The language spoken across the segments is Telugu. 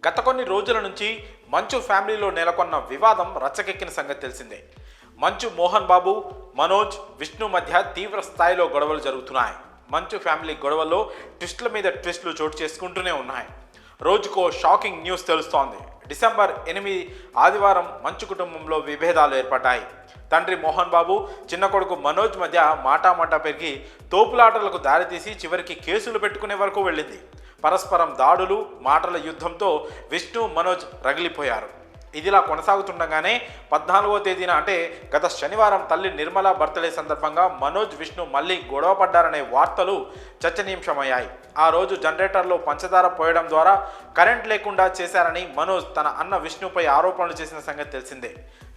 గత కొన్ని రోజుల నుంచి మంచు ఫ్యామిలీలో నెలకొన్న వివాదం రచ్చకెక్కిన సంగతి తెలిసిందే. మంచు మోహన్ బాబు, మనోజ్, విష్ణు మధ్య తీవ్ర స్థాయిలో గొడవలు జరుగుతున్నాయి. మంచు ఫ్యామిలీ గొడవల్లో ట్విస్టుల మీద ట్విస్టులు చోటు చేసుకుంటూనే ఉన్నాయి. రోజుకో షాకింగ్ న్యూస్ తెలుస్తోంది. డిసెంబర్ 8 ఆదివారం మంచు కుటుంబంలో విభేదాలు ఏర్పడ్డాయి. తండ్రి మోహన్ బాబు, చిన్న కొడుకు మనోజ్ మధ్య మాటామాటా పెరిగి తోపులాటలకు దారితీసి చివరికి కేసులు పెట్టుకునే వరకు వెళ్ళింది. పరస్పరం దాడులు, మాటల యుద్ధంతో విష్ణు, మనోజ్ రగిలిపోయారు. ఇదిలా కొనసాగుతుండగానే 14వ తేదీన అంటే గత శనివారం తల్లి నిర్మల బర్త్డే సందర్భంగా మనోజ్, విష్ణు మళ్ళీ గొడవ పడ్డారనే వార్తలు చర్చనీయాంశమయ్యాయి. ఆ రోజు జనరేటర్లో పంచదార పోయడం ద్వారా కరెంట్ లేకుండా చేశారని మనోజ్ తన అన్న విష్ణుపై ఆరోపణలు చేసిన సంగతి తెలిసిందే.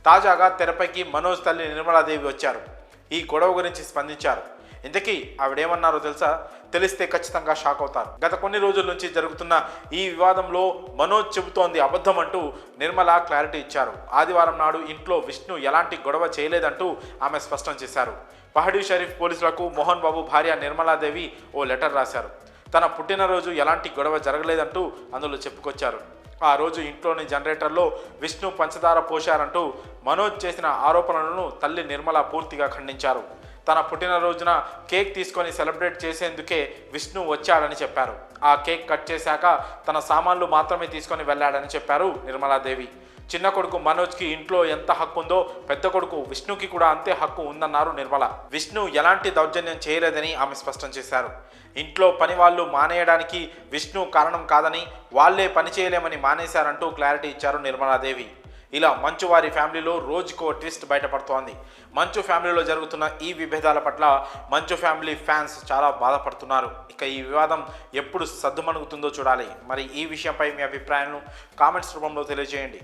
తాజాగా తెరపైకి మనోజ్ తల్లి నిర్మలాదేవి వచ్చారు. ఈ గొడవ గురించి స్పందించారు. ఇంతకీ ఆవిడేమన్నారో తెలుసా? తెలిస్తే ఖచ్చితంగా షాక్ అవుతారు. గత కొన్ని రోజుల నుంచి జరుగుతున్న ఈ వివాదంలో మనోజ్ చెబుతోంది అబద్ధం అంటూ నిర్మల క్లారిటీ ఇచ్చారు. ఆదివారం నాడు ఇంట్లో విష్ణు ఎలాంటి గొడవ చేయలేదంటూ ఆమె స్పష్టం చేశారు. పహడీ షరీఫ్ పోలీసులకు మోహన్ బాబు భార్య నిర్మలాదేవి ఓ లెటర్ రాశారు. తన పుట్టినరోజు ఎలాంటి గొడవ జరగలేదంటూ అందులో చెప్పుకొచ్చారు. ఆ రోజు ఇంట్లోని జనరేటర్లో విష్ణు పంచదార పోశారంటూ మనోజ్ చేసిన ఆరోపణలను తల్లి నిర్మల పూర్తిగా ఖండించారు. తన పుట్టినరోజున కేక్ తీసుకొని సెలబ్రేట్ చేసేందుకే విష్ణు వచ్చాడని చెప్పారు. ఆ కేక్ కట్ చేశాక తన సామాన్లు మాత్రమే తీసుకొని వెళ్ళాడని చెప్పారు నిర్మలాదేవి. చిన్న కొడుకు మనోజ్కి ఇంట్లో ఎంత హక్కు ఉందో పెద్ద కొడుకు విష్ణుకి కూడా అంతే హక్కు ఉందన్నారు నిర్మల. విష్ణు ఎలాంటి దౌర్జన్యం చేయలేదని ఆమె స్పష్టం చేశారు. ఇంట్లో పని వాళ్ళు మానేయడానికి విష్ణు కారణం కాదని, వాళ్లే పని చేయలేమని మానేశారంటూ క్లారిటీ ఇచ్చారు నిర్మలాదేవి. ఇలా మంచు వారి ఫ్యామిలీలో రోజుకో ట్విస్ట్ బయటపడుతోంది. మంచు ఫ్యామిలీలో జరుగుతున్న ఈ విభేదాల పట్ల మంచు ఫ్యామిలీ ఫ్యాన్స్ చాలా బాధపడుతున్నారు. ఇక ఈ వివాదం ఎప్పుడు సద్దుమణుగుతుందో చూడాలి. మరి ఈ విషయంపై మీ అభిప్రాయాలను కామెంట్స్ రూపంలో తెలియజేయండి.